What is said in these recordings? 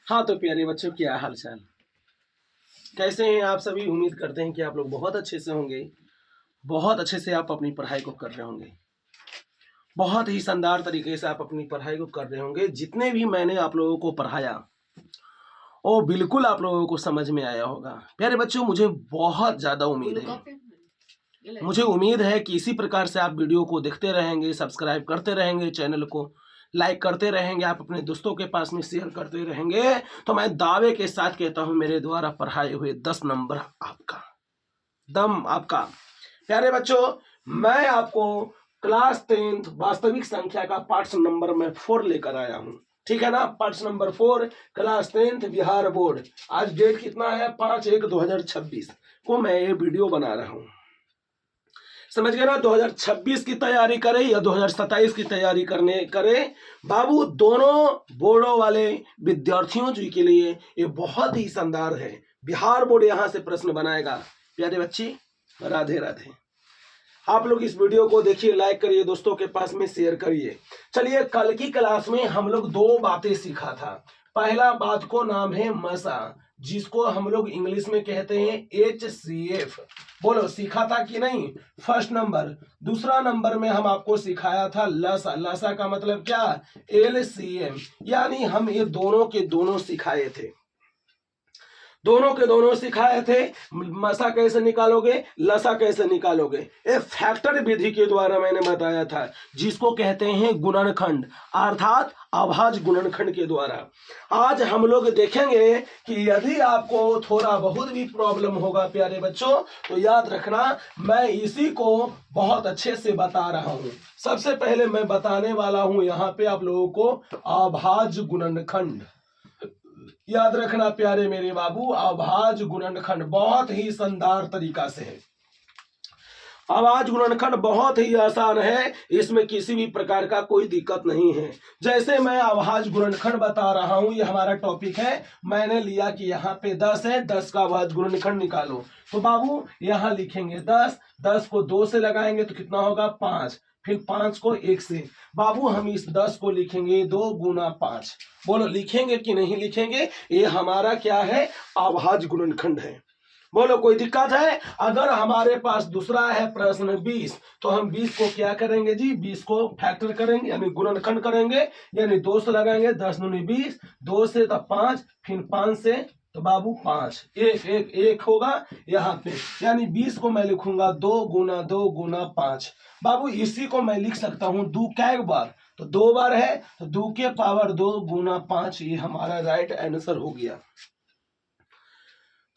हाँ तो प्यारे बच्चों, क्या हाल चाल, कैसे हैं आप सभी। उम्मीद करते हैं कि आप लोग बहुत अच्छे से होंगे, बहुत अच्छे से आप अपनी पढ़ाई को कर रहे होंगे, बहुत ही शानदार तरीके से आप अपनी पढ़ाई को कर रहे होंगे। जितने भी मैंने आप लोगों को पढ़ाया वो बिल्कुल आप लोगों को समझ में आया होगा। प्यारे बच्चों, मुझे बहुत ज़्यादा उम्मीद है कि इसी प्रकार से आप वीडियो को देखते रहेंगे, सब्सक्राइब करते रहेंगे, चैनल को लाइक करते रहेंगे, आप अपने दोस्तों के पास में शेयर करते रहेंगे, तो मैं दावे के साथ कहता हूं मेरे द्वारा पढ़ाए हुए 10 नंबर आपका, दम आपका। प्यारे बच्चों, मैं आपको क्लास 10th वास्तविक संख्या का पार्ट नंबर में 4 लेकर आया हूं। ठीक है ना, part number 4 class 10th Bihar board. आज डेट कितना है, 5/1/2026 को मैं ये वीडियो बना रहा हूं। समझ गए ना, 2026 की तैयारी करें या 2027 की तैयारी करें बाबू, दोनों बोर्डों वाले विद्यार्थियों जी के लिए ये बहुत ही शानदार है। बिहार बोर्ड यहां से प्रश्न बनाएगा। प्यारे बच्चे, राधे राधे। आप लोग इस वीडियो को देखिए, लाइक करिए, दोस्तों के पास में शेयर करिए। चलिए, कल की क्लास में हम लोग 2 बातें सीखा था। पहला बात को नाम है मसा, जिसको हम लोग इंग्लिश में कहते हैं HCF। बोलो, सीखा था कि नहीं। First number. दूसरा नंबर में हम आपको सिखाया था लसा। लसा का मतलब क्या, LCM। यानी हम ये दोनों के दोनों सिखाए थे, दोनों के दोनों सिखाए थे। मसा कैसे निकालोगे, लसा कैसे निकालोगे, ये फैक्टर विधि के द्वारा मैंने बताया था, जिसको कहते हैं गुणनखंड, अर्थात अभाज्य गुणनखंड के द्वारा। आज हम लोग देखेंगे कि यदि आपको थोड़ा बहुत भी प्रॉब्लम होगा प्यारे बच्चों, तो याद रखना मैं इसी को बहुत अच्छे से बता रहा हूं। सबसे पहले मैं बताने वाला हूं यहाँ पे आप लोगों को अभाज्य गुणनखंड। याद रखना प्यारे मेरे बाबू, अभाज्य गुणनखंड बहुत ही शानदार तरीका से है। अभाज्य गुणनखंड बहुत ही आसान है, इसमें किसी भी प्रकार का कोई दिक्कत नहीं है। जैसे मैं अभाज्य गुणनखंड बता रहा हूं, ये हमारा टॉपिक है। मैंने लिया कि यहाँ पे 10 है, 10 का अभाज्य गुणनखंड निकालो। तो बाबू यहाँ लिखेंगे 10, 10 को 2 से लगाएंगे तो कितना होगा, 5। फिर 5 को 1 से। बाबू हम इस 10 को लिखेंगे 2 गुना 5। बोलो, लिखेंगे कि नहीं लिखेंगे। ये हमारा क्या है, अभाज्य गुणनखंड है। बोलो, कोई दिक्कत है। अगर हमारे पास दूसरा है प्रश्न 20, तो हम 20 को क्या करेंगे जी, 20 को फैक्टर करेंगे, यानी गुणनखंड करेंगे, यानी 2 से लगाएंगे, 10 दूनी 20, 2 से तो 5, फिर 5 से तो बाबू 5, 1 होगा यहाँ पे, यानी 20 को मैं लिखूंगा 2 गुना 5। बाबू इसी को मैं लिख सकता हूँ 2 कै बार, तो 2 बार है, तो 2 के पावर 2 गुना 5, ये हमारा राइट आंसर हो गया।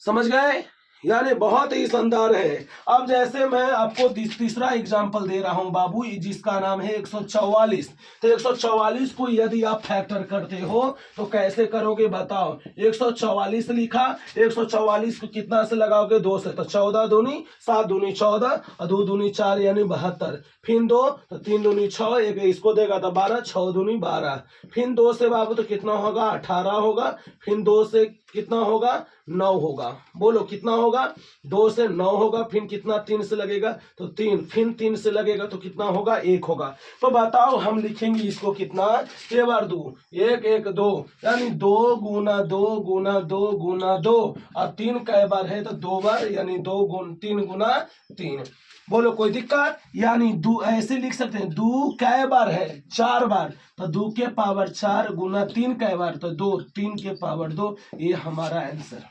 समझ गए, यानी बहुत ही शानदार है। अब जैसे मैं आपको तीसरा एग्जांपल दे रहा हूं बाबू, जिसका नाम है 144। तो 144 को यदि आप फैक्टर करते हो तो कैसे करोगे बताओ। 144 लिखा, 144 को कितना से लगाओगे, 2 से, तो 14 दूनी 7 दूनी 14 और 2 दूनी 4 यानी 72। फिर 2 तो 3 दूनी 6, एक इसको देगा तो 12, 6 दूनी 12। फिर 2 से बाबू तो कितना होगा, 18 होगा। फिर 2 से कितना होगा, 9 होगा। बोलो कितना होगा, 2 से 9 होगा। फिर कितना, 3 से लगेगा तो 3, फिर 3 से लगेगा तो कितना होगा, 1 होगा। तो बताओ हम लिखेंगे इसको कितना, के बार 2, 1 1 2, यानी 2 गुना 2 गुना 2 गुना 2, और 3 कै बार है तो 2 बार, यानी 3 गुना 3। बोलो कोई दिक्कत, यानी 2 ऐसे लिख सकते हैं, 2 कै बार है, 4 बार, तो 2 के पावर 4 गुना 3 कै बार, तो 2, 3 के पावर 2, ये हमारा आंसर।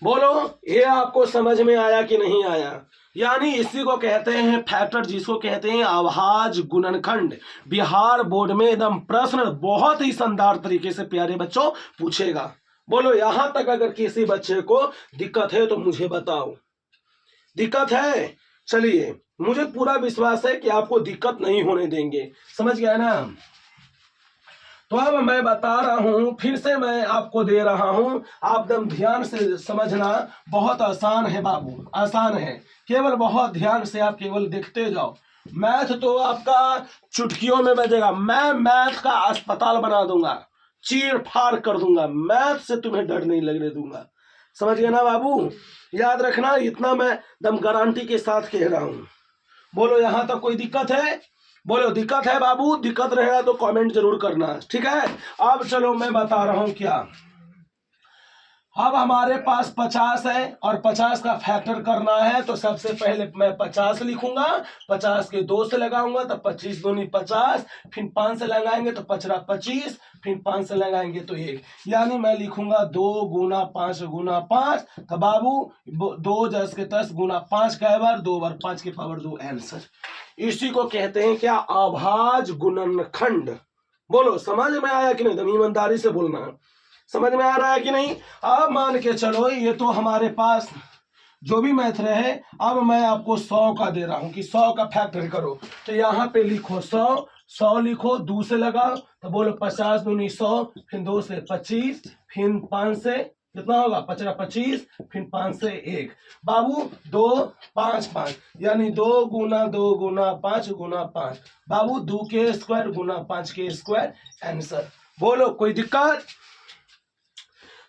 बोलो, ये आपको समझ में आया कि नहीं आया। यानी इसी को कहते हैं फैक्टर, जिसको कहते हैं अभाज्य गुणनखंड। बिहार बोर्ड में एकदम प्रश्न बहुत ही शानदार तरीके से प्यारे बच्चों पूछेगा। बोलो, यहां तक अगर किसी बच्चे को दिक्कत है तो मुझे बताओ, दिक्कत है। चलिए, मुझे पूरा विश्वास है कि आपको दिक्कत नहीं होने देंगे। समझ गया ना। तो अब मैं बता रहा हूं, फिर से मैं आपको दे रहा हूं, आप एकदम ध्यान से समझना। बहुत आसान है बाबू, आसान है, केवल बहुत ध्यान से आप केवल देखते जाओ। मैथ तो आपका चुटकियों में बजेगा। मैं मैथ का अस्पताल बना दूंगा, चीर फाड़ कर दूंगा, मैथ से तुम्हें डर नहीं लगने दूंगा। समझ गए ना बाबू, याद रखना, इतना मैं दम गारंटी के साथ कह रहा हूं। बोलो, यहां तक कोई दिक्कत है। बोलो दिक्कत है बाबू? दिक्कत रहेगा तो कमेंट जरूर करना, ठीक है। अब चलो मैं बता रहा हूं क्या। अब हमारे पास 50 है और 50 का फैक्टर करना है, तो सबसे पहले मैं 50 लिखूंगा, 50 के 2 से लगाऊंगा तो 25 दूनी 50, फिर 5 से लगाएंगे तो 5 25, फिर 5 से लगाएंगे तो 1, यानी मैं लिखूंगा 2 गुना 5 गुना 5। तो बाबू 2 10 के 10 गुना 5 कै बार 2 बार, 5 की पावर 2 आंसर। इसी को कहते हैं क्या? अभाज्य गुणनखंड। बोलो समझ में आया कि नहीं? एकदम ईमानदारी से बोलना, समझ में आ रहा है कि नहीं? अब मान के चलो ये तो हमारे पास जो भी मैथ रहे, अब मैं आपको 100 का दे रहा हूं कि 100 का फैक्टर करो, तो यहाँ पे लिखो 100, 100 लिखो, 2 से लगाओ तो बोलो 50 दूनी 100, फिर 2 से 25, फिर 5 से कितना होगा 5 25, फिर 5 से 1, बाबू 2 5 5, यानी 2 गुना 2 गुना 5 गुना 5, बाबू 2 के स्क्वायर गुना 5 के स्क्वायर आंसर। बोलो कोई दिक्कत?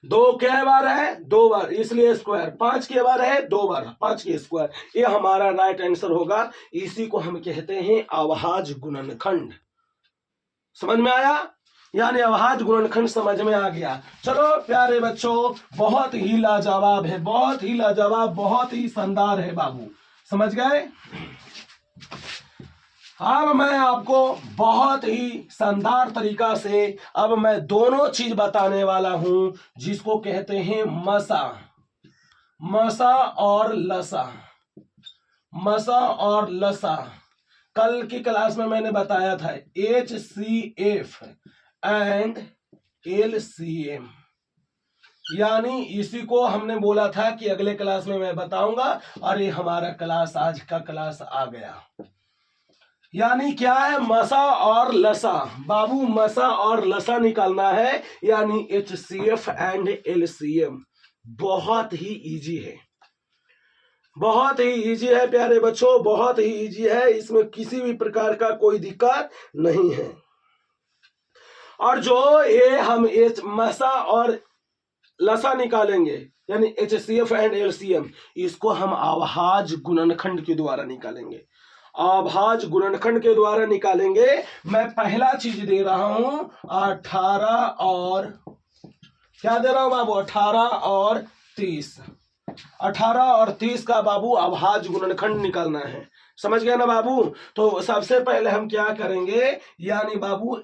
2 क्या बार है? 2 बार, इसलिए स्क्वायर। 5 के बार है 2 बार, 5 के स्क्वायर, ये हमारा राइट आंसर होगा। इसी को हम कहते हैं अभाज्य गुणनखंड। समझ में आया? यानी अभाज्य गुणनखंड समझ में आ गया। चलो प्यारे बच्चों, बहुत ही लाजवाब है, बहुत ही लाजवाब, बहुत ही शानदार है बाबू, समझ गए? अब मैं आपको बहुत ही शानदार तरीका से अब मैं दोनों चीज बताने वाला हूं, जिसको कहते हैं मसा, मसा और लसा, मसा और लसा। कल की क्लास में मैंने बताया था HCF एंड LCM, यानी इसी को हमने बोला था कि अगले क्लास में मैं बताऊंगा, और ये हमारा क्लास आज का क्लास आ गया। यानी क्या है? मसा और लसा। बाबू मसा और लसा निकालना है, यानी HCF एंड LCM। बहुत ही इजी है, बहुत ही इजी है प्यारे बच्चों, बहुत ही इजी है, इसमें किसी भी प्रकार का कोई दिक्कत नहीं है। और जो ये हम मसा और लसा निकालेंगे, यानी HCF एंड LCM, इसको हम अभाज्य गुणनखंड के द्वारा निकालेंगे, अभाज्य गुणनखंड के द्वारा निकालेंगे। मैं पहला चीज दे रहा हूं 18 और क्या दे रहा हूं बाबू? 18 और 30, 18 और 30 का बाबू अभाज्य गुणनखंड निकालना है, समझ गया ना बाबू? तो सबसे पहले हम क्या करेंगे, यानी बाबू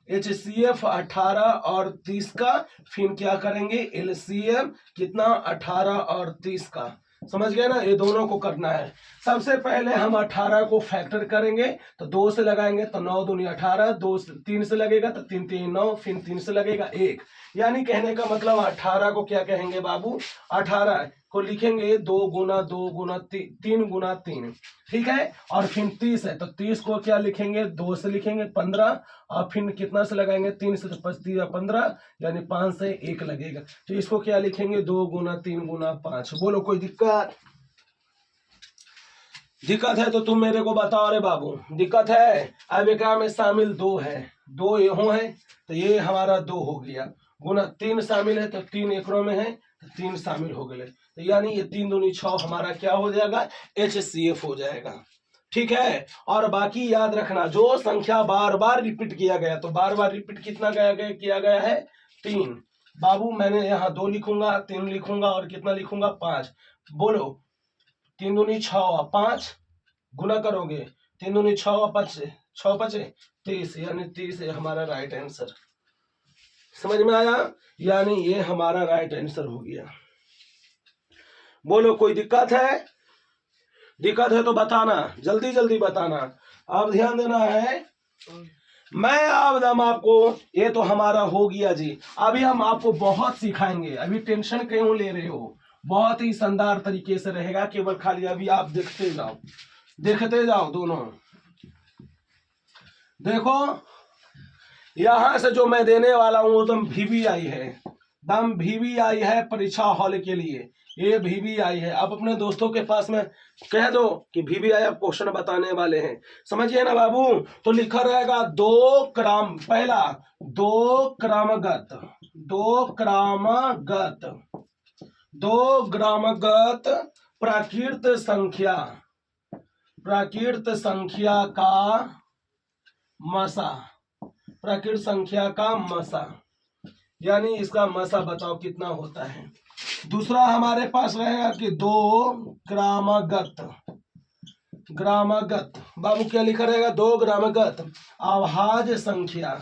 HCF 18 और 30 का, फिर क्या करेंगे LCM कितना 18 और 30 का, समझ गए ना? ये दोनों को करना है। सबसे पहले हम 18 को फैक्टर करेंगे, तो 2 से लगाएंगे तो 9 दूनी 18, 2 3 से लगेगा तो 3 3 9, फिर 3 से लगेगा 1, यानी कहने का मतलब 18 को क्या कहेंगे बाबू? 18 को लिखेंगे 2 गुना 2 गुना 3 गुना 3, ठीक है। और फिर 30 है तो 30 को क्या लिखेंगे? 2 से लिखेंगे 15, और फिर कितना से लगाएंगे? 3 से, तो 5 15, यानी 5 से 1 लगेगा, तो इसको क्या लिखेंगे? 2 गुना 3 गुना 5। बोलो कोई दिक्कत? दिक्कत है तो तुम मेरे को बताओ रे बाबू, दिक्कत है? अब एक में शामिल 2 है, 2 यहो है, तो ये हमारा 2 हो गया, गुना 3 शामिल है तो 3 एकरों में है तो 3 शामिल हो गए, तो यानी ये 3 दूनी 6 हमारा क्या हो जाएगा? HCF हो जाएगा, ठीक है। और बाकी याद रखना, जो संख्या बार बार रिपीट किया गया, तो बार बार रिपीट कितना किया गया है? 3। बाबू मैंने यहाँ 2 लिखूंगा, 3 लिखूंगा, और कितना लिखूंगा? 5। बोलो 3 दूनी 6, 5 गुना करोगे, 3 दूनी 6 5 6 5 30, यानी 30 है हमारा राइट आंसर, समझ में आया? यानी ये हमारा राइट आंसर हो गया। बोलो कोई दिक्कत है? दिक्कत है तो बताना, जल्दी जल्दी बताना। अब ध्यान देना है, मैं अब आपको, ये तो हमारा हो गया जी, अभी हम आपको बहुत सिखाएंगे, अभी टेंशन क्यों ले रहे हो? बहुत ही शानदार तरीके से रहेगा, केवल खाली अभी आप देखते जाओ, देखते जाओ दोनों। देखो यहां से जो मैं देने वाला हूं वो दम VBI है, दम VBI है परीक्षा हॉल के लिए, ये VBI है। आप अपने दोस्तों के पास में कह दो कि VBI आप क्वेश्चन बताने वाले हैं, समझिए ना बाबू? तो लिखा रहेगा 2 क्रम, पहला 2 क्रमगत, 2 क्रमगत, 2 क्रमगत प्राकृत संख्या, प्राकृत संख्या का मसा, प्राकृत संख्या का मसा, यानी इसका मसा बताओ कितना होता है। दूसरा हमारे पास रहेगा कि 2 ग्रामगत, ग्रामगत बाबू क्या लिखा रहेगा, 2 ग्रामगत अभाज्य संख्या,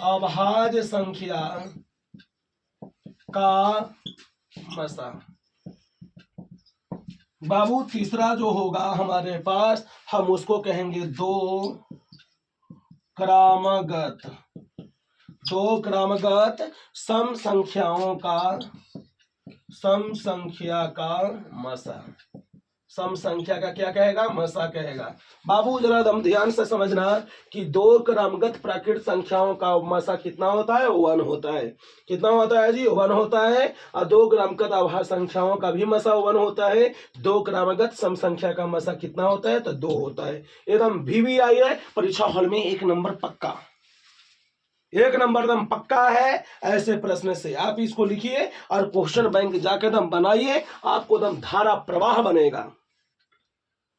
अभाज्य संख्या का मसा। बाबू तीसरा जो होगा हमारे पास, हम उसको कहेंगे 2 क्रमगत, 2 क्रमगत सम संख्याओं का, सम संख्या का मसा, सम संख्या का क्या कहेगा, मसा कहेगा। बाबू जरा दम ध्यान से समझना कि 2 क्रमगत प्राकृत संख्याओं का मसा कितना होता है, 1 होता है। कितना होता है जी, 1 होता है। और 2 क्रमगत अभाज्य संख्याओं का भी मसा 1 होता है। 2 क्रमगत सम संख्या का मसा कितना होता है, तो 2 होता है। एकदम VVI है, परीक्षा हॉल में 1 नंबर पक्का, 1 नंबर दम पक्का है। ऐसे प्रश्न से आप इसको लिखिए और क्वेश्चन बैंक जाकर दम बनाइए, आपको दम धारा प्रवाह बनेगा।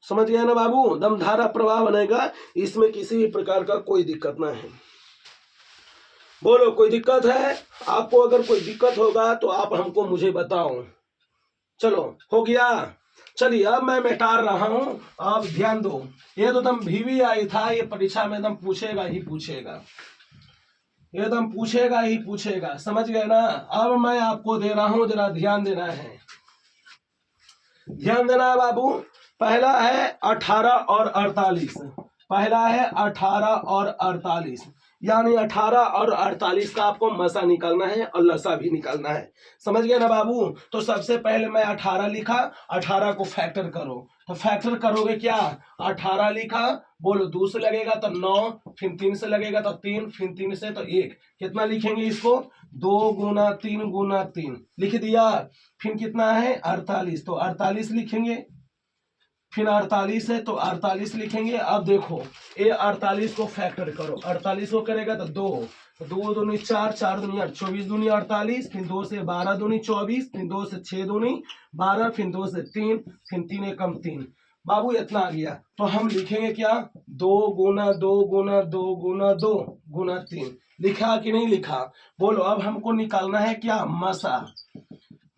समझ गया ना बाबू, दम धारा प्रवाह बनेगा, इसमें किसी भी प्रकार का कोई दिक्कत ना है। बोलो कोई दिक्कत है आपको? अगर कोई दिक्कत होगा तो आप हमको मुझे बताओ। चलो हो गया, चलिए अब मैं मिटा रहा हूं, आप ध्यान दो। ये तो दम VVI था, ये परीक्षा में दम पूछेगा ही पूछेगा, एकदम पूछेगा ही पूछेगा। समझ गए ना? अब मैं आपको दे रहा हूं, जरा ध्यान देना है, ध्यान देना है बाबू। पहला है 18 और 48, पहला है 18 और 48, यानी 18 और 48 का आपको मसा निकालना है और लसा भी निकालना है। समझ गए ना बाबू? तो सबसे पहले मैं 18 लिखा, 18 को फैक्टर करो, तो फैक्टर करोगे क्या, 18 लिखा, बोलो 2 से लगेगा तो 9, फिर 3 से लगेगा तो 3, फिर 3 से तो 1, कितना लिखेंगे इसको, 2 गुना 3 गुना 3 लिख दिया। फिर कितना है 48, तो 48 लिखेंगे, फिर 48 है तो 48 लिखेंगे। अब देखो ये 48 को फैक्टर करो, 48 को करेगा तो 2, 2 दूनी 4, 4 दूनी 8, 24 दूनी 48, फिर 2 से 12 दूनी 24, फिर 2 से 6 दूनी 12, फिर 2 से 3, फिर 3 एकम 3। बाबू इतना आ गया, तो हम लिखेंगे क्या, 2 गुना 2 गुना 2 गुना 2 गुना 3। लिखा कि नहीं लिखा? बोलो अब हमको निकालना है क्या, मसा,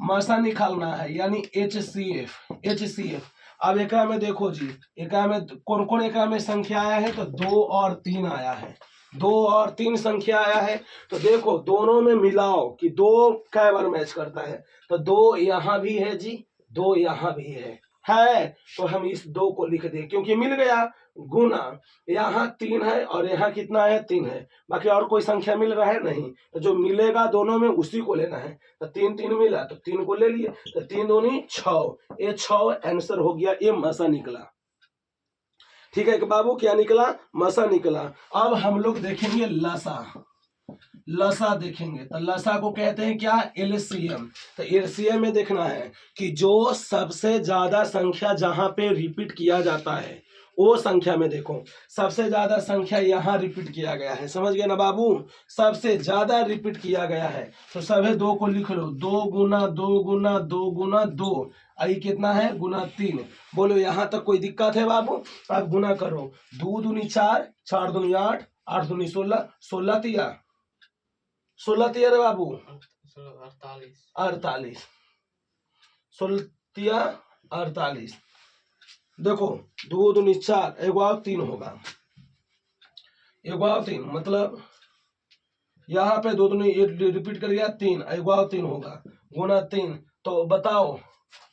मसा निकालना है, यानी HCF, HCF। अब एक में देखो जी, एक में कौन कौन एक में संख्या आया है, तो 2 और 3 आया है, 2 और 3 संख्या आया है। तो देखो दोनों में मिलाओ कि 2 कै बार मैच करता है, तो 2 यहाँ भी है जी, 2 यहाँ भी है तो हम इस 2 को लिख दें क्योंकि मिल गया, गुना यहाँ 3 है और यहाँ कितना है, 3 है, बाकी और कोई संख्या मिल रहा है नहीं, तो जो मिलेगा दोनों में उसी को लेना है। तो 3 3 मिला तो 3 को ले लिए, तो 3 दूनी 6, ये 6 आंसर हो गया, ये मसा निकला। ठीक है कि बाबू, क्या निकला, मसा निकला। अब हम लोग देखेंगे लसा, लसा देखेंगे, तो लसा को कहते हैं क्या, LCM। तो LCM में देखना है कि जो सबसे ज्यादा संख्या जहां पे रिपीट किया जाता है वो संख्या में देखो, सबसे ज्यादा संख्या यहाँ रिपीट किया गया है। समझ गए ना बाबू, सबसे ज्यादा रिपीट किया गया है, तो सभी 2 को लिख लो, 2 गुना 2 गुना 2 गुना 2, आई कितना है, गुना 3। बोलो यहाँ तक कोई दिक्कत है बाबू? अब गुना करो, 2 दूनी 4, 4 दूनी 8, 8 दूनी 16, 16 तिया 16 तिया रे बाबू 48, 16 तिया 48। देखो 2 दूनी 4, एगो और 3 होगा, एगो और 3, मतलब यहाँ पे 2 दूनी रिपीट कर गया 3, एगो और 3 होगा, गुना 3। तो बताओ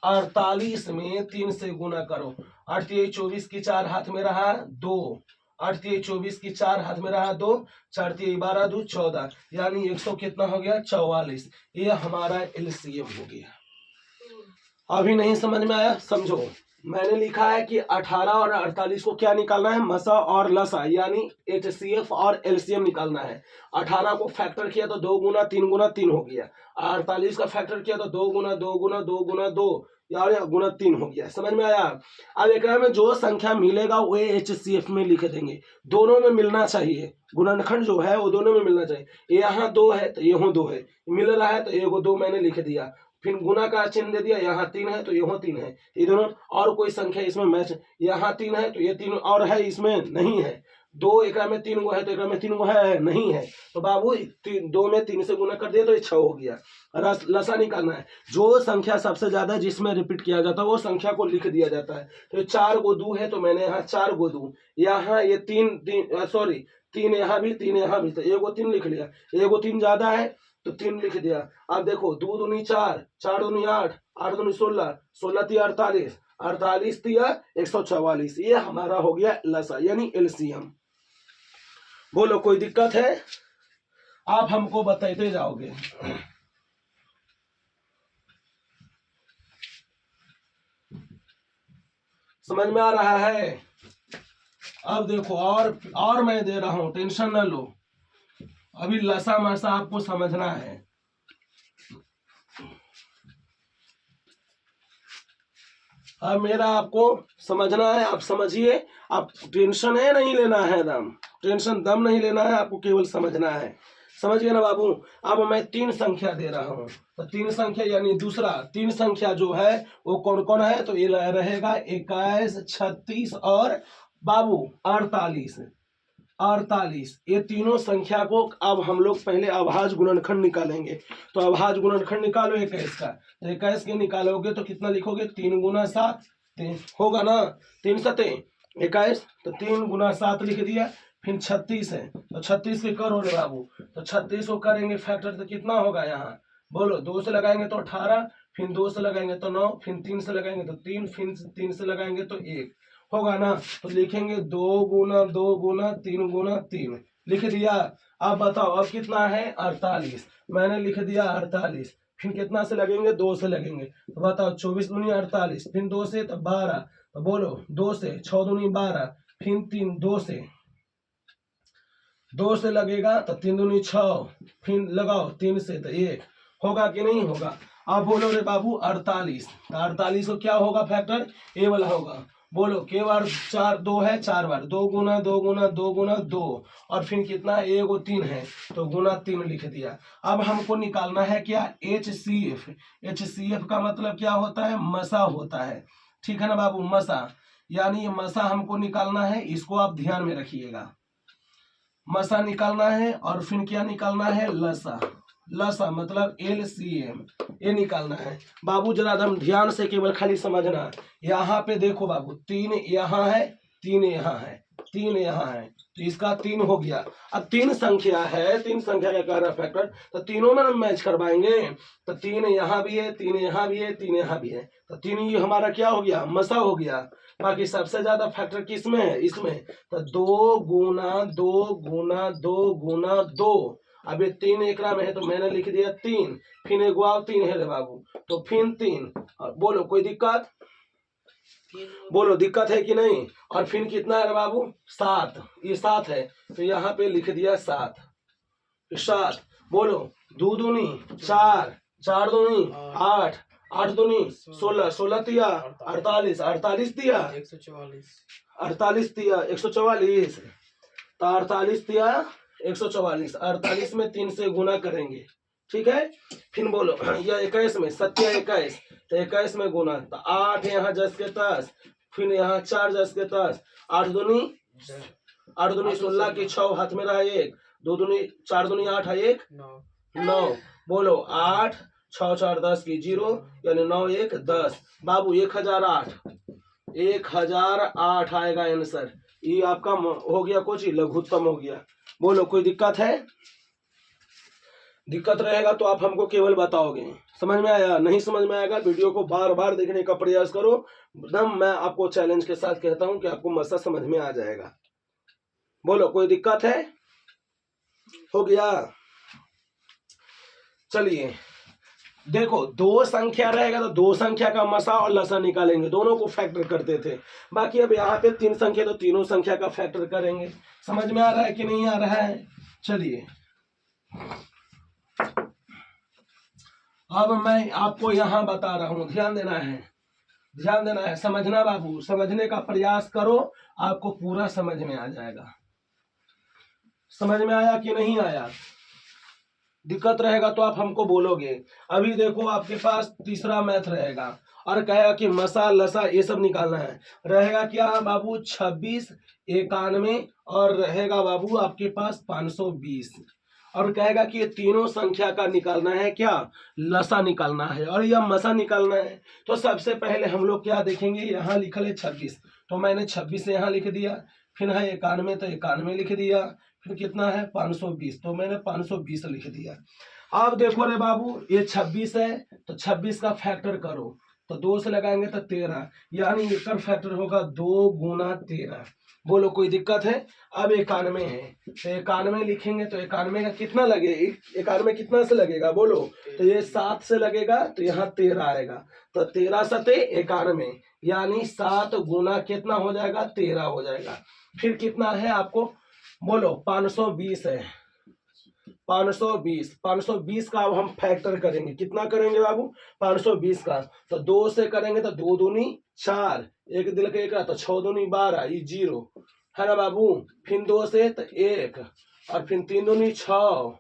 48 में 3 से गुना करो, 8 3 24 की 4 हाथ में रहा 2, 8 3 24 की 4 हाथ में रहा 2, 4 3 12 2 14, यानी 100 कितना हो गया, 44। ये हमारा LCM हो गया। अभी नहीं समझ में आया? समझो, मैंने लिखा है कि 18 और 48 को क्या निकालना है, मसा और लसा, यानी HCF और LCM निकालना है। 18 को फैक्टर किया तो 2 गुना 3 गुना 3 हो गया, 48 का फैक्टर किया तो 2 गुना 2 गुना 2 गुना 2 यार गुना 3 हो गया। समझ में आया? अब एक में जो संख्या मिलेगा वो HCF में लिख देंगे, दोनों में मिलना चाहिए, गुणनखंड जो है वो दोनों में मिलना चाहिए। यहाँ 2 है तो यहाँ 2 है, मिल रहा है तो 1 2 मैंने लिख दिया, फिर गुना का चिन्ह दे दिया, यहाँ 3 है तो यहाँ 3 है, ये दोनों। और कोई संख्या इसमें मैच, यहाँ 3 है तो ये 3 और है, इसमें नहीं है। 2 एकरा में 3 गो है तो एकरा में 3 गो है, नहीं है। तो बाबू 2 में 3 से गुना कर दिया तो ये 6 हो गया। लसा निकालना है। जो संख्या सबसे ज्यादा जिसमें रिपीट किया जाता है वो संख्या को लिख दिया जाता है। तो 4 गो 2 है तो मैंने यहाँ 4 गो 2, यहाँ ये 3 यहाँ भी 3 यहाँ भी, तो 1 गो 3 लिख लिया। 1 गो 3 ज्यादा है तो 3 लिख दिया। अब देखो 2 दूनी 4, 4 दूनी 8, 8 दूनी 16, 16 तिया 48, 48 तिया 144। ये हमारा हो गया लसा यानी एलसीएम। बोलो कोई दिक्कत है? आप हमको बताते जाओगे। समझ में आ रहा है? अब देखो और मैं दे रहा हूं, टेंशन ना लो। अभी लसा मसा आपको समझना है। अब मेरा आपको समझना है, आप समझिए। आप टेंशन है नहीं लेना है, दम नहीं लेना है, आपको केवल समझना है। समझ गए ना बाबू? अब मैं 3 संख्या दे रहा हूं, तो 3 संख्या यानी दूसरा 3 संख्या जो है वो कौन कौन है? तो ये रहेगा 21, 36 और बाबू 48। 48 ये तीनों संख्या को अब हम लोग पहले अभाज्य गुणनखंड निकालेंगे। तो अभाज्य गुणनखंड निकालो 21 का। तो 21 के निकालोगे तो कितना लिखोगे? 3 गुना 7 होगा ना, 3 सते 21, तो 3 गुना 7 लिख दिया। फिर 36 है तो 36 के करो रे बाबू, तो 36 को करेंगे फैक्टर तो कितना होगा? यहाँ बोलो 2 से लगाएंगे तो 18, फिर 2 से लगाएंगे तो 9, फिर 3 से लगाएंगे तो 3, फिर 3 से लगाएंगे तो 1 होगा ना। तो लिखेंगे 2 गुना 2 गुना 3 गुना 3 लिख दिया। अब बताओ अब कितना है? 48। मैंने लिख दिया 48। फिर कितना से लगेंगे? 2 से लगेंगे। तो बताओ 24 दूनी 48, फिर 2 से तो 12, तो बोलो 2 से 6 दूनी 12, फिर 3 2 से लगेगा तो 3 दूनी 6, फिर लगाओ 3 से तो 1 होगा कि नहीं होगा? अब बोलो रे बाबू 48, तो 48 को क्या होगा फैक्टर? ए वाला होगा। बोलो के बार 4 2 है, 4 बार 2 गुना 2 गुना 2 गुना 2, और फिर कितना? 1 3 है तो गुना 3 लिख दिया। अब हमको निकालना है क्या? HCF। HCF का मतलब क्या होता है? मसा होता है। ठीक है ना बाबू? मसा यानी ये मसा हमको निकालना है, इसको आप ध्यान में रखिएगा। मसा निकालना है और फिर क्या निकालना है? लसा। लसा मतलब LCM ये निकालना है। बाबू जरा दम ध्यान से केवल खाली समझना। यहाँ पे देखो बाबू 3 यहाँ है, 3 यहाँ है, 3 यहाँ है, तो इसका 3 हो गया। अब 3 संख्या है, 3 संख्या का कह रहा फैक्टर, तो तीनों में हम मैच करवाएंगे। तो 3 यहाँ भी है, 3 यहाँ भी है, 3 यहाँ भी है, तो 3 ये हमारा क्या हो गया? मसा हो गया। बाकी सबसे ज्यादा फैक्टर किस में है? इसमें। तो 2 गुना 2 गुना 2 गुना 2। अब ये 3 एकरा में है तो मैंने लिख दिया 3, फिर एक 3 है रे बाबू, तो फिर 3। और बोलो कोई दिक्कत? बोलो दिक्कत है कि नहीं? और फिर कितना है रे बाबू? 7। ये 7 है तो यहाँ पे लिख दिया 7। 7 बोलो 2 दूनी 4, 4 दूनी 8, 8 दूनी 16, 16 तिया 48, 48 तिया 48 तिया 144, तो 48 तिया 144, 48 में 3 से गुना करेंगे। ठीक है। फिर बोलो यह 21 में 7 21, तो 21 में गुना, तो 8 यहाँ 10 के 10, फिर यहाँ 4 10 के 10, 8 दूनी 16 की 6 हाथ में रहा 1, 2 दूनी 4 दूनी 8 है 1 9। बोलो 8 6 4 10 की 0 यानी 9 1 10। बाबू 1008, 1008 आएगा आंसर। ये आपका हो गया कुछ लघुत्तम हो गया। बोलो कोई दिक्कत है? दिक्कत रहेगा तो आप हमको केवल बताओगे। समझ में आया? नहीं समझ में आएगा वीडियो को बार बार देखने का प्रयास करो। एकदम मैं आपको चैलेंज के साथ कहता हूं कि आपको मसला समझ में आ जाएगा। बोलो कोई दिक्कत है? हो गया। चलिए देखो 2 संख्या रहेगा तो 2 संख्या का मसा और लसा निकालेंगे, दोनों को फैक्टर करते थे। बाकी अब यहाँ पे 3 संख्या तो तीनों संख्या का फैक्टर करेंगे। समझ में आ रहा है कि नहीं आ रहा है? चलिए अब मैं आपको यहाँ बता रहा हूँ, ध्यान देना है, ध्यान देना है, समझना बाबू, समझने का प्रयास करो, आपको पूरा समझ में आ जाएगा। समझ में आया कि नहीं आया? दिक्कत रहेगा तो आप हमको बोलोगे। अभी देखो आपके पास तीसरा मैथ रहेगा और कहेगा कि मसा लसा ये सब निकालना है। रहेगा क्या बाबू 26, 91 और रहेगा बाबू आपके पास 520 और कहेगा कि ये तीनों संख्या का निकालना है क्या, लसा निकालना है और यह मसा निकालना है। तो सबसे पहले हम लोग क्या देखेंगे, यहाँ लिखल है 26 तो मैंने 26 यहाँ लिख दिया, फिर है 91 तो 91 लिख दिया, फिर कितना है 520 तो मैंने 520 लिख दिया। अब देखो रे बाबू ये 26 है तो 26 का फैक्टर करो तो 2 से लगाएंगे तो 13 यानी इसका फैक्टर होगा 2 गुना 13। बोलो कोई दिक्कत है। अब 91 है तो 91 लिखेंगे तो 91 का कितना लगेगा, 91 कितना से लगेगा बोलो, तो ये 7 से लगेगा तो यहाँ 13 आएगा तो 13 सते 91 यानी 7 गुना कितना हो जाएगा 13 हो जाएगा। फिर कितना है आपको बोलो 520 है, 520 का अब हम फैक्टर करेंगे, कितना करेंगे बाबू 520 का, तो 2 से करेंगे तो 2 दूनी 4, एक दिल के एक तो 6 दूनी 12 ये 0 है ना बाबू, फिर 2 से तो 1 और फिर 3 दूनी 6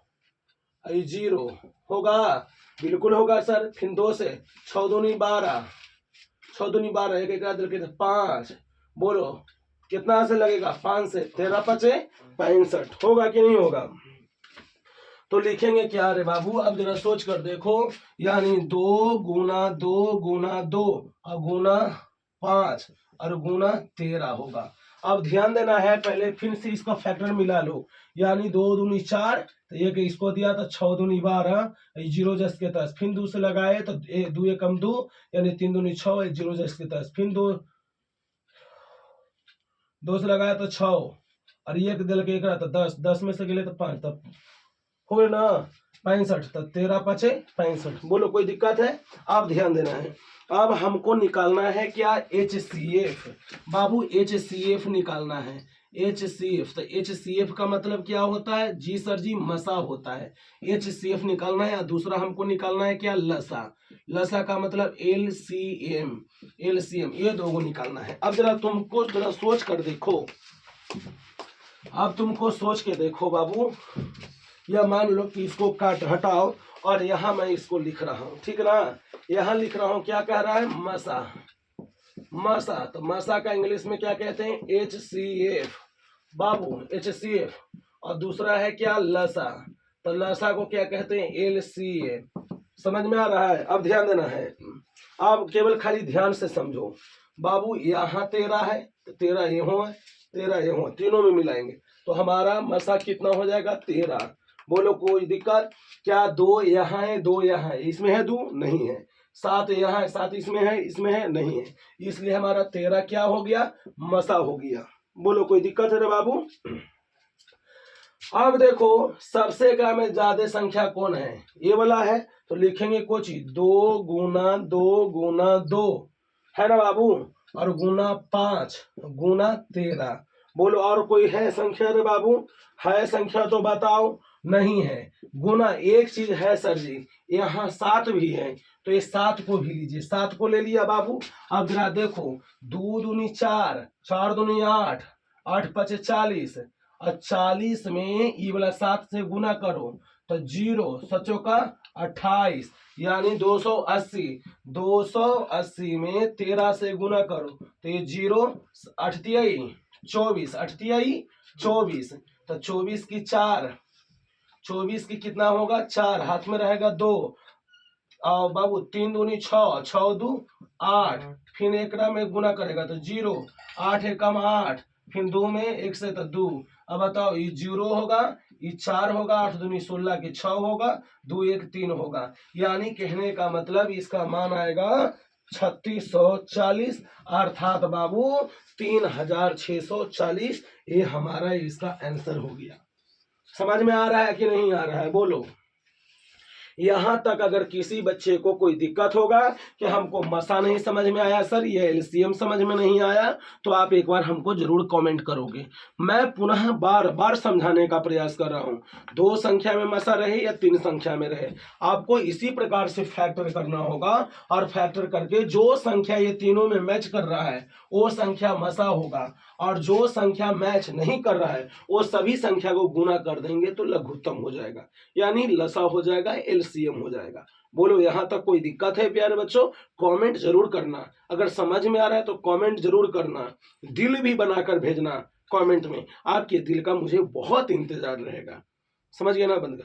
ये 0 होगा, बिल्कुल होगा सर। फिर 2 से 6 दूनी 12, 6 दूनी 12 एक दिल के 5, बोलो कितना से लगेगा 5 से 13 5 65 होगा कि नहीं होगा। तो लिखेंगे क्या रे बाबू, अब जरा सोच कर देखो, यानी 2 गुना 2 गुना 2 और गुना 5 और गुना 13 होगा। अब ध्यान देना है, पहले फिर से इसका फैक्टर मिला लो, यानी 2 दूनी 4 तो एक इसको दिया तो 6 दूनी 12 0 जस के 10, फिर 2 से लगाए तो 2 एकम 2 यानी 3 दूनी 6 0 जस के 10, फिर 2 से लगाया तो 6 और एक दिल के एक तो 10, 10 में से गिले तो 5 तब हो ना 65 तो 13 5 65। बोलो कोई दिक्कत है। अब ध्यान देना है, अब हमको निकालना है क्या HCF, बाबू HCF निकालना है। HCF तो HCF का मतलब क्या होता है जी सर जी मसा होता है, HCF निकालना है। दूसरा हमको निकालना है क्या लसा, लसा का मतलब LCM, ये दो निकालना है। अब जरा तुमको जरा सोच कर देखो, अब तुमको सोच के देखो बाबू, या मान लो कि इसको काट हटाओ और यहाँ मैं इसको लिख रहा हूँ, ठीक ना, यहाँ लिख रहा हूँ क्या कह रहा है मसा, मसा तो मसा का इंग्लिश में क्या कहते हैं HCF बाबू HCF, और दूसरा है क्या लसा, तो लसा को क्या कहते हैं LCM। समझ में आ रहा है। अब ध्यान देना है, अब केवल खाली ध्यान से समझो बाबू, यहाँ 13 है तो 13 ये हो 13 ये हो, तीनों में मिलाएंगे तो हमारा मसा कितना हो जाएगा 13। बोलो कोई दिक्कत क्या, 2 यहाँ है 2 यहाँ है, इसमें है 2 नहीं है, 7 यहाँ है 7 इसमें है नहीं है, इसलिए हमारा 13 क्या हो गया मसा हो गया। बोलो कोई दिक्कत है रे बाबू। अब देखो सबसे कम में ज्यादा संख्या कौन है, ये वाला है, तो लिखेंगे कुछ 2 गुना 2 गुना 2 है ना बाबू, और गुना 5 गुना 13। बोलो और कोई है संख्या रे बाबू, है संख्या तो बताओ, नहीं है। गुना एक चीज है सर जी, यहाँ 7 भी है तो ये 7 को भी लीजिए, 7 को ले लिया बाबू। अब जरा देखो 2 दूनी 4, 4 दूनी 8, 8 5 40 और 40 में ये वाला 7 से गुना करो तो 0 सचो का 28 यानी 280, 280 में 13 से गुना करो तो ये 0 अठतियाई 24, अठतियाई 24 तो 24 की 4, 24 की कितना होगा 4, हाथ में रहेगा 2 और बाबू 3 दूनी 6, 6 दू 8, फिर एक में गुना करेगा तो 0, 8 एकम 8, फिर 2 में 1 से तो 2। अब बताओ ये 0 होगा, ये 4 होगा, 8 दूनी 16 के 6 होगा, 2 1 3 होगा, यानी कहने का मतलब इसका मान आएगा 3640 अर्थात बाबू 3640, ये हमारा इसका आंसर हो गया। समझ में आ रहा है कि नहीं आ रहा है बोलो। यहाँ तक अगर किसी बच्चे को कोई दिक्कत होगा कि हमको मसा नहीं समझ में आया सर, ये एलसीएम समझ में नहीं आया, तो आप एक बार हमको जरूर कमेंट करोगे। मैं पुनः बार बार समझाने का प्रयास कर रहा हूँ, 2 संख्या में मसा रहे या 3 संख्या में रहे, आपको इसी प्रकार से फैक्टर करना होगा, और फैक्टर करके जो संख्या ये तीनों में मैच कर रहा है वो संख्या मसा होगा, और जो संख्या मैच नहीं कर रहा है वो सभी संख्या को गुना कर देंगे तो लघुत्तम हो जाएगा, यानी लसा हो जाएगा, एलसीएम हो जाएगा। बोलो यहाँ तक कोई दिक्कत है प्यारे बच्चों? कमेंट जरूर करना, अगर समझ में आ रहा है तो कमेंट जरूर करना, दिल भी बनाकर भेजना कमेंट में, आपके दिल का मुझे बहुत इंतजार रहेगा। समझ गए ना? बंद कर।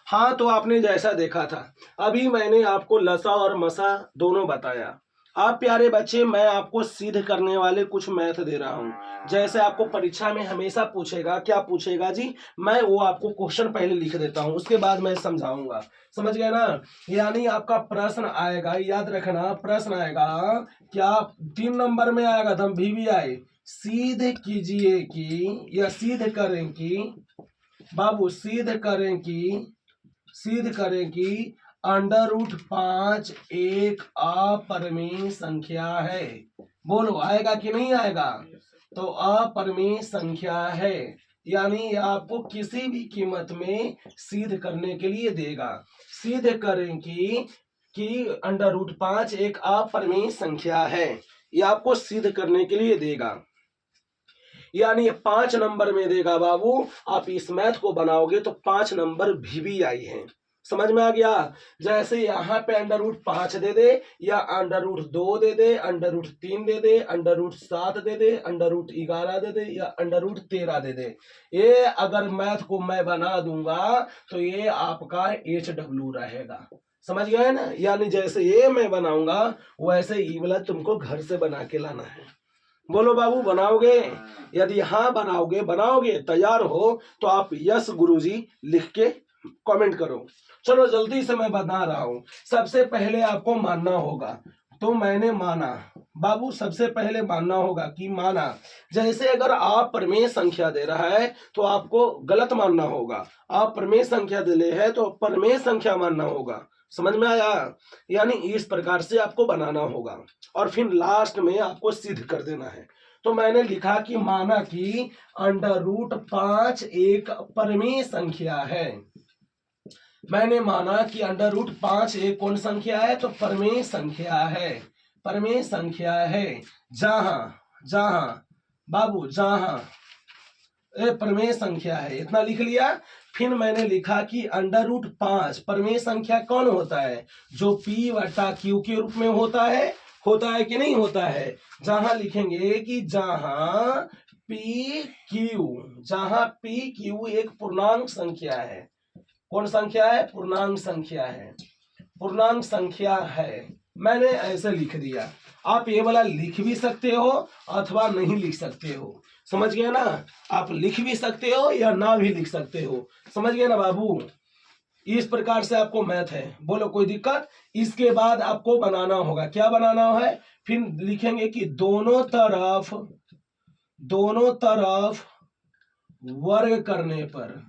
हाँ, तो आपने जैसा देखा था, अभी मैंने आपको लसा और मसा दोनों बताया। आप प्यारे बच्चे, मैं आपको सिद्ध करने वाले कुछ मैथ दे रहा हूँ, जैसे आपको परीक्षा में हमेशा पूछेगा। क्या पूछेगा जी? मैं वो आपको क्वेश्चन पहले लिख देता हूँ, उसके बाद मैं समझाऊंगा। समझ गए ना? यानी आपका प्रश्न आएगा, याद रखना, प्रश्न आएगा क्या? 3 नंबर में आएगा, दम भी आए, सिद्ध कीजिए कि, या सिद्ध करें कि, बाबू सिद्ध करें कि √5 एक अपरिमेय संख्या है। बोलो आएगा कि नहीं आएगा? तो अपरिमेय संख्या है, यानी आपको किसी भी कीमत में सिद्ध करने के लिए देगा। सिद्ध करें कि √5 एक अपरिमेय संख्या है, ये आपको सिद्ध करने के लिए देगा, यानी 5 नंबर में देगा बाबू। आप इस मैथ को बनाओगे तो 5 नंबर भी आई है। समझ में आ गया? जैसे यहाँ पे √5 दे दे, या √2 दे दे, √3 दे दे, √7 दे दे, √11 दे दे, या √13 दे दे, ये अगर मैथ को मैं बना दूंगा तो ये आपका HW रहेगा। समझ गए ना? यानी जैसे ये मैं बनाऊंगा वैसे ये वाला तुमको घर से बना के लाना है। बोलो बाबू, बनाओगे? यदि हाँ बनाओगे तैयार हो तो आप यस गुरुजी लिख के कमेंट करो। चलो जल्दी से मैं बता रहा हूं। सबसे पहले आपको मानना होगा, तो मैंने माना बाबू, सबसे पहले मानना होगा कि माना। जैसे अगर आप प्रमेय संख्या दे रहा है तो आपको गलत मानना होगा, आप प्रमेय संख्या दे है तो प्रमेय संख्या मानना होगा। समझ में आया? यानी इस प्रकार से आपको बनाना होगा, और फिर लास्ट में आपको सिद्ध कर देना है। तो मैंने लिखा कि माना कि √5 एक परमेय संख्या है। मैंने माना कि √5 एक कौन संख्या है? तो परमेय संख्या है, परमेय संख्या है। जहां बाबू जहां परमेय संख्या है, इतना लिख लिया। फिर मैंने लिखा कि √5 परमेय संख्या कौन होता है? जो P/Q के रूप में होता है कि नहीं होता है? जहां लिखेंगे कि जहां PQ एक पूर्णांक संख्या है। कौन संख्या है? पूर्णांक संख्या है, पूर्णांक संख्या है। मैंने ऐसे लिख दिया। आप ये वाला लिख भी सकते हो अथवा नहीं लिख सकते हो। समझ गए ना? आप लिख भी सकते हो या ना भी लिख सकते हो। समझ गए ना बाबू? इस प्रकार से आपको मैथ है। बोलो कोई दिक्कत? इसके बाद आपको बनाना होगा, क्या बनाना है? फिर लिखेंगे कि दोनों तरफ वर्ग करने पर,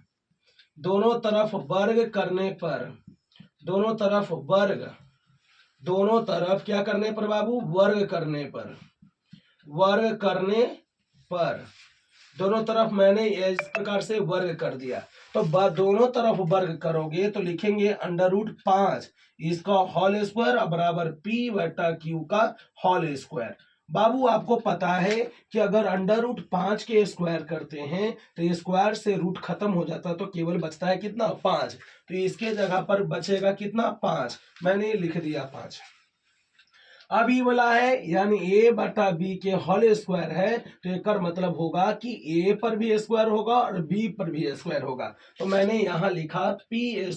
दोनों तरफ क्या करने पर बाबू? वर्ग करने पर दोनों तरफ मैंने इस प्रकार से वर्ग कर दिया। तो दोनों तरफ वर्ग करोगे तो लिखेंगे √5 इसका होल स्क्वायर बराबर P/Q का होल स्क्वायर। बाबू आपको पता है कि अगर √5 के स्क्वायर करते हैं तो स्क्वायर से रूट खत्म हो जाता है, तो केवल बचता है कितना? 5। तो इसके जगह पर बचेगा कितना? 5। मैंने लिख दिया 5। अब ये वाला है, यानी A/B के होल स्क्वायर है, तो एक मतलब होगा कि A पर भी स्क्वायर होगा और B पर भी स्क्वायर होगा। तो मैंने यहाँ लिखा P²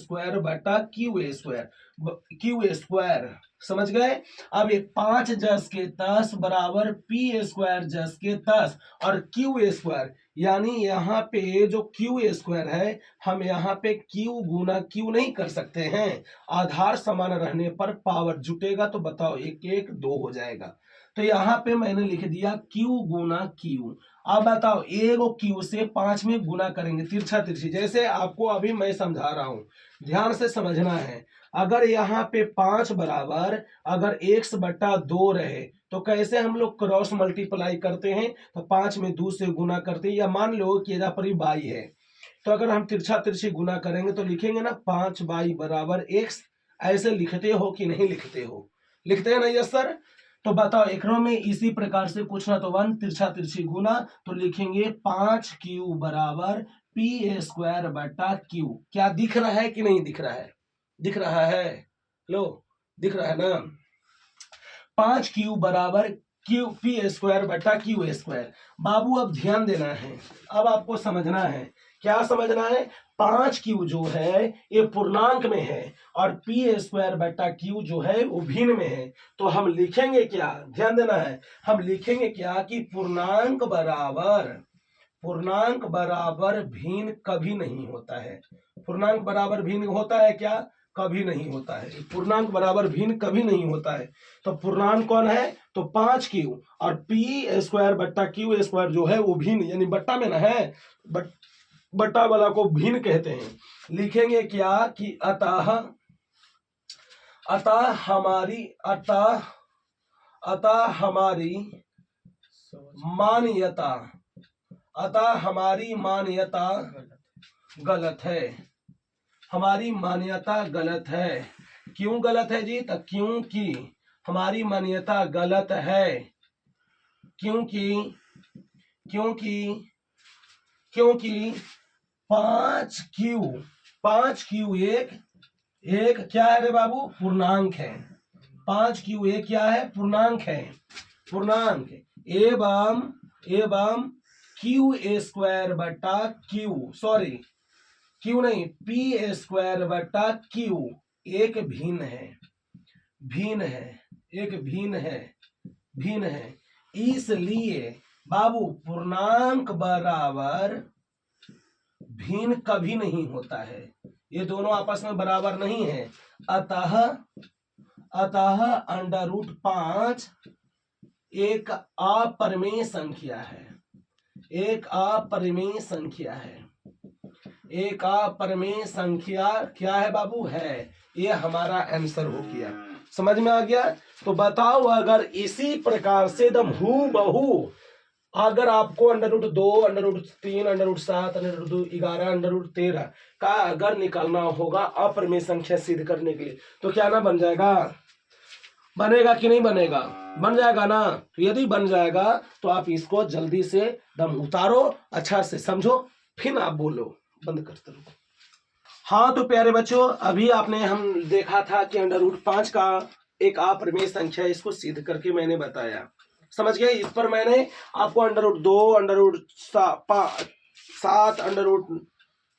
स्क्वायर। समझ गए? अब ये 5 जस के 10 बराबर P² जस के 10 और Q स्क्वायर, यानी यहाँ पे जो Q स्क्वायर है, हम यहाँ पे Q गुना Q नहीं कर सकते हैं। आधार समान रहने पर पावर जुटेगा, तो बताओ 1 1 2 हो जाएगा। तो यहाँ पे मैंने लिख दिया Q गुना Q। अब बताओ एगो Q से 5 में गुना करेंगे, तिरछा तिरछी, जैसे आपको अभी मैं समझा रहा हूं, ध्यान से समझना है। अगर यहाँ पे 5 बराबर अगर x बटा 2 रहे तो कैसे हम लोग क्रॉस मल्टीप्लाई करते हैं, तो 5 में 2 से गुना करते हैं, या मान लो कि एजा पर बाई है तो अगर हम तिरछा तिरछी गुना करेंगे तो लिखेंगे ना 5 बाई बराबर x। ऐसे लिखते हो कि नहीं लिखते हो? लिखते हैं ना यस सर। तो बताओ एकरों में इसी प्रकार से पूछना, तो 1 तिरछा तिरछी गुना तो लिखेंगे 5q बराबर p स्क्वायर बटा q। क्या दिख रहा है कि नहीं दिख रहा है? दिख रहा है, लो दिख रहा है ना। 5q बराबर क्यू पी स्क्वायर बटा क्यू स्क्वायर। बाबू अब ध्यान देना है, अब आपको समझना है। क्या समझना है? 5q जो है ये पूर्णांक में है और पी स्क्वायर बटा क्यू जो है वो भिन्न में है। तो हम लिखेंगे क्या, ध्यान देना है, हम लिखेंगे क्या कि पूर्णांक बराबर भिन्न कभी नहीं होता है। पूर्णांक बराबर भिन्न होता है क्या? कभी नहीं होता है। पूर्णांक बराबर भिन्न कभी नहीं होता है। तो पूर्णांक कौन है? तो 5q और पी स्क्वायर बट्टा क्यू स्क्वायर जो है वो भिन्न, यानी बट्टा में ना है, बट्टा वाला को भिन्न कहते हैं। लिखेंगे क्या कि अतः हमारी मान्यता गलत है। हमारी मान्यता गलत है। क्यों गलत है जी? तो क्योंकि हमारी मान्यता गलत है, क्योंकि 5q एक क्या है रे बाबू? पूर्णांक है। 5q एक क्या है? पूर्णांक है। पूर्णांक एवं क्यू स्क्वायर बटा क्यू, सॉरी क्यू नहीं, पी स्क्वायर बटा क्यू एक भिन्न है। इसलिए बाबू पूर्णांक बराबर भिन्न कभी नहीं होता है, ये दोनों आपस में बराबर नहीं है। अतः √5 एक अपरिमेय संख्या है। एक अपरिमेय संख्या क्या है बाबू? है। ये हमारा आंसर हो गया। समझ में आ गया? तो बताओ अगर इसी प्रकार से एकदम हूबहू अगर आपको √2, √3, √7, √2, 11, √13 का अगर निकालना होगा अपरिमेय संख्या सिद्ध करने के लिए, तो क्या ना बन जाएगा? बनेगा कि नहीं बनेगा? बन जाएगा ना। तो यदि बन जाएगा तो आप इसको जल्दी से दम उतारो, अच्छा से समझो, फिर आप बोलो, बंद करते रहो। हाँ तो प्यारे बच्चों, अभी आपने हम देखा था कि √5 का एक अपरिमेय संख्या, इसको सिद्ध करके मैंने बताया, समझ गए? इस पर मैंने आपको √2, √7,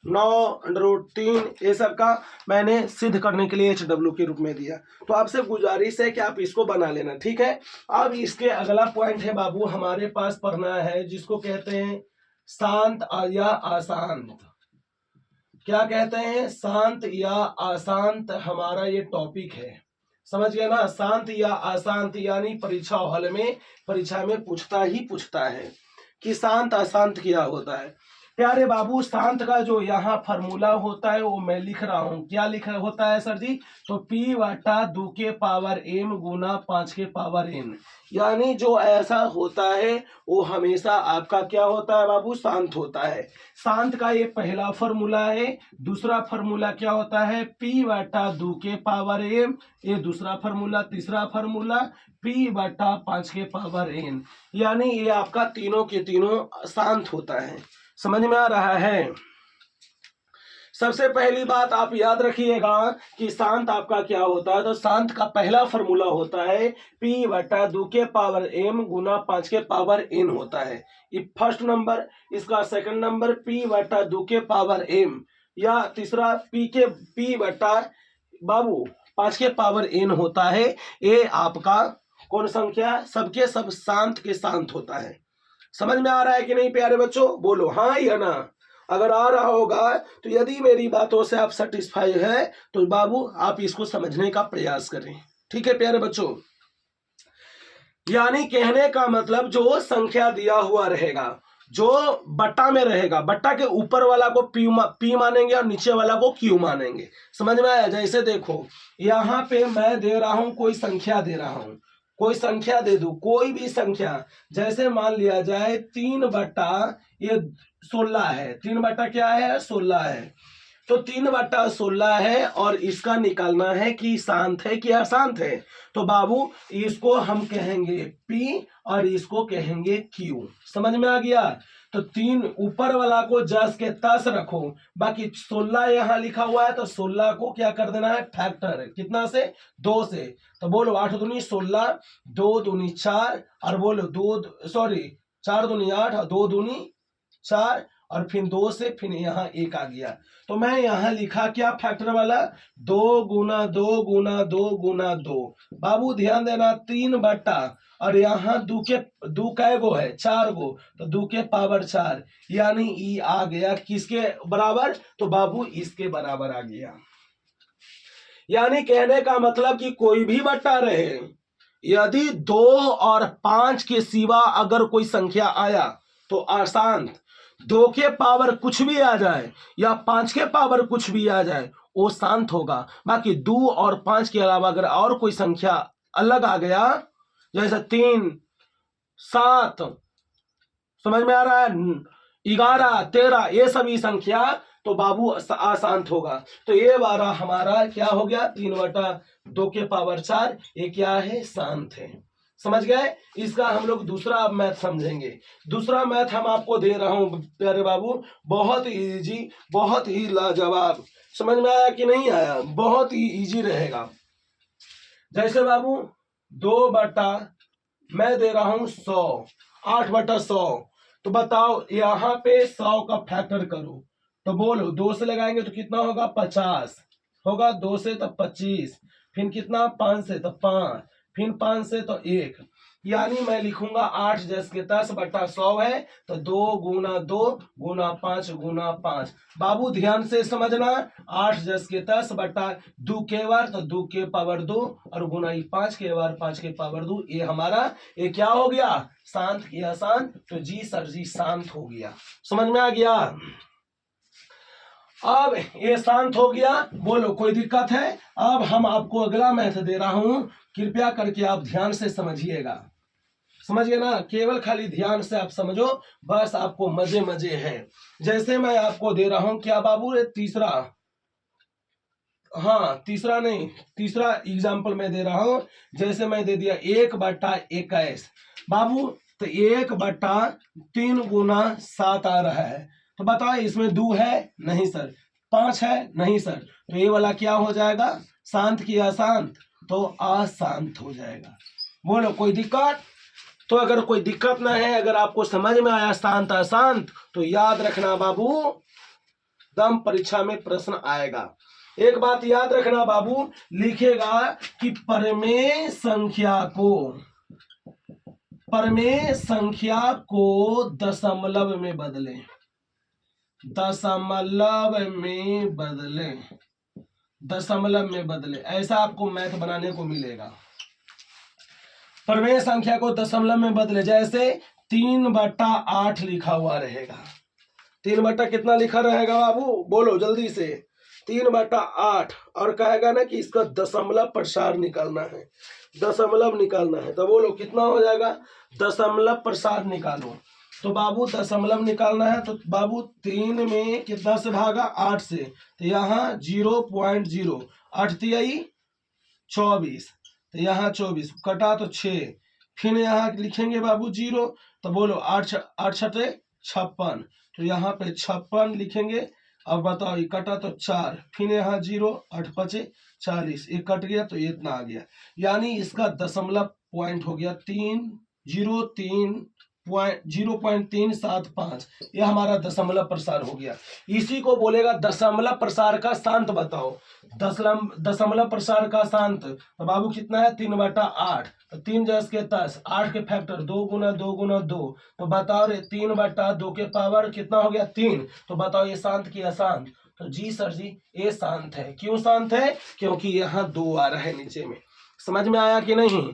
√9, √3 ये सब का मैंने सिद्ध करने के लिए HW के रूप में दिया। तो आपसे गुजारिश है कि आप इसको बना लेना, ठीक है? अब इसके अगला पॉइंट है बाबू हमारे पास पढ़ना है, जिसको कहते हैं शांत या अशांत। क्या कहते हैं? शांत या अशांत हमारा ये टॉपिक है, समझ गया ना? शांत या अशांत यानी परीक्षा में पूछता है कि शांत अशांत क्या होता है। प्यारे बाबू, शांत का जो यहाँ फॉर्मूला होता है वो मैं लिख रहा हूँ। क्या लिखा होता है सर जी? तो P बटा 2 के पावर m गुना 5 के पावर n, यानी जो ऐसा होता है वो हमेशा आपका क्या होता है बाबू? शांत होता है। शांत का ये पहला फॉर्मूला है। दूसरा फॉर्मूला क्या होता है? P बटा 2 के पावर m, ये दूसरा फॉर्मूला। तीसरा फॉर्मूला P बटा 5 के पावर n, यानी ये आपका तीनों के तीनों शांत होता है। समझ में आ रहा है? सबसे पहली बात आप याद रखिएगा कि शांत आपका क्या होता है। तो शांत का पहला फॉर्मूला होता है P बटा 2 के पावर m गुना 5 के पावर n होता है, ये फर्स्ट नंबर। इसका सेकंड नंबर P बटा 2 के पावर m, या तीसरा P बटा बाबू 5 के पावर n होता है। ये आपका कौन संख्या? सबके सब शांत के शांत होता है। समझ में आ रहा है कि नहीं प्यारे बच्चों? बोलो हाँ या ना। अगर आ रहा होगा तो यदि मेरी बातों से आप सेटिस्फाई है तो बाबू आप इसको समझने का प्रयास करें, ठीक है प्यारे बच्चों? यानी कहने का मतलब जो संख्या दिया हुआ रहेगा, जो बट्टा में रहेगा, बट्टा के ऊपर वाला को पी मानेंगे और नीचे वाला को क्यू मानेंगे। समझ में आया? जैसे देखो यहाँ पे मैं दे रहा हूं, कोई संख्या दे रहा हूं, कोई संख्या दे दू, कोई भी संख्या, जैसे मान लिया जाए 3 बट्टा ये 16 है। 3 बट्टा क्या है? 16 है। तो 3/16 है और इसका निकालना है कि शांत है कि अशांत है। तो बाबू इसको हम कहेंगे P और इसको कहेंगे Q। समझ में आ गया? तो 3 ऊपर वाला को जस के तस रखो, बाकी 16 यहाँ लिखा हुआ है तो 16 को क्या कर देना है? फैक्टर। कितना से? 2 से। तो बोलो 8 दूनी 16, 2 दूनी 4 और बोलो 4 दूनी 8 और 2 दूनी 4 और फिर 2 से फिर यहाँ 1 आ गया। तो मैं यहाँ लिखा क्या? फैक्टर वाला 2 गुना 2 गुना 2 गुना 2। बाबू ध्यान देना 3 बट्टा और यहाँ 2 कै गो है? 4 गो। तो 2 के पावर 4 यानी ई आ गया किसके बराबर? तो बाबू इसके बराबर आ गया। यानी कहने का मतलब कि कोई भी बट्टा रहे, यदि 2 और 5 के सिवा अगर कोई संख्या आया तो अशांत, 2 के पावर कुछ भी आ जाए या 5 के पावर कुछ भी आ जाए वो शांत होगा। बाकी 2 और 5 के अलावा अगर और कोई संख्या अलग आ गया, जैसे 3, 7, समझ में आ रहा है, 11, 13, ये सभी संख्या, तो बाबू अशांत होगा। तो ये वाला हमारा क्या हो गया? 3/2 के पावर 4, ये क्या है? शांत है। समझ गए? इसका हम लोग दूसरा मैथ समझेंगे। दूसरा मैथ हम आपको दे रहा हूं प्यारे बाबू, बहुत ही इजी, बहुत ही लाजवाब। समझ में आया कि नहीं आया? बहुत ही इजी रहेगा। जैसे बाबू 2 बटा मैं दे रहा हूं 100, 8/100। तो बताओ यहाँ पे 100 का फैक्टर करो, तो बोलो 2 से लगाएंगे तो कितना होगा? 50 होगा। 2 से तो 25, फिर कितना? 5 से तो 5, फिर 5 से तो 1। यानी मैं लिखूंगा 8 10 के 10/100 है तो 2 गुना 2 गुना 5 गुना 5। बाबू ध्यान से समझना, 8 10 के 10/2 के बार तो 2 के पावर 2 और गुना 5 के बार 5 के पावर 2। ये हमारा ये क्या हो गया? शांत किया शांत। तो जी सर जी शांत हो गया। समझ में आ गया? अब ये शांत हो गया। बोलो कोई दिक्कत है? अब हम आपको अगला मैथ दे रहा हूं, कृपया करके आप ध्यान से समझिएगा। समझ गए ना? केवल खाली ध्यान से आप समझो, बस आपको मजे मजे हैं। जैसे मैं आपको दे रहा हूं क्या बाबू? तीसरा, हाँ तीसरा नहीं, तीसरा एग्जाम्पल मैं दे रहा हूं। जैसे मैं दे दिया 1/21 बाबू, तो 1/3 गुना 7 आ रहा है। तो बताओ इसमें 2 है? नहीं सर। 5 है? नहीं सर। तो ये वाला क्या हो जाएगा? शांत की अशांत? तो अशांत हो जाएगा। बोलो कोई दिक्कत? तो अगर कोई दिक्कत ना है, अगर आपको समझ में आया शांत अशांत, तो याद रखना बाबू, दम परीक्षा में प्रश्न आएगा। एक बात याद रखना बाबू, लिखेगा कि परमेय संख्या को दशमलव में बदलें, दशमलव में बदले, दशमलव में बदले। ऐसा आपको मैथ बनाने को मिलेगा। परमेय संख्या को दशमलव में बदले। जैसे 3/8 लिखा हुआ रहेगा। 3 बट्टा कितना लिखा रहेगा बाबू? बोलो जल्दी से। 3/8 और कहेगा ना कि इसका दशमलव प्रसार निकालना है, दशमलव निकालना है। तो बोलो कितना हो जाएगा? दशमलव प्रसार निकालो। तो बाबू दशमलव निकालना है तो बाबू 3 में कितना से भागा? 8 से। तो यहाँ 0.0, 8 तिहाई 24, तो यहाँ 24 कटा तो 6, फिर यहाँ लिखेंगे बाबू 0। तो बोलो 8 छठे 56, तो यहाँ पे 56 लिखेंगे। अब बताओ ये कटा तो 4, फिर यहाँ 0, 8 5 40, ये कट गया तो ये इतना आ गया। यानी इसका दशमलव पॉइंट हो गया 0.375। यह हमारा दशमलव प्रसार हो गया। इसी को बोलेगा दशमलव प्रसार का शांत। बताओ दशमलव प्रसार का शांत। तो बाबू कितना है? 3/8। तो 3 10 के 10, 8 के फैक्टर 2 गुना 2 गुना 2। तो बताओ रे 3/2 के पावर कितना हो गया? 3। तो बताओ ये शांत की अशांत? तो जी सर जी ये शांत है। क्यों शांत है? क्योंकि यहाँ 2 आ रहा है नीचे में। समझ में आया कि नहीं?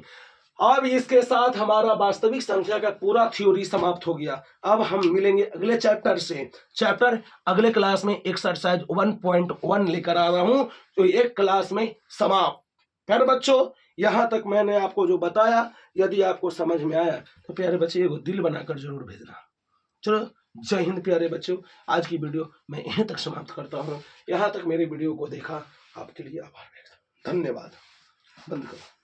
अब इसके साथ हमारा वास्तविक संख्या का पूरा थ्योरी समाप्त हो गया। अब हम मिलेंगे अगले चैप्टर से। चैप्टर अगले क्लास में एक्सरसाइज 1.1 लेकर आ रहा हूं, तो एक क्लास में समाप्त। प्यारे बच्चों, यहां तक मैंने आपको जो बताया, यदि आपको समझ में आया तो प्यारे बच्चे एगो दिल बनाकर जरूर भेजना। चलो, जय हिंद प्यारे बच्चों। आज की वीडियो मैं यहीं तक समाप्त करता हूं। यहां तक मेरे वीडियो को देखा, आपके लिए आभार व्यक्त। धन्यवाद। बंद करो।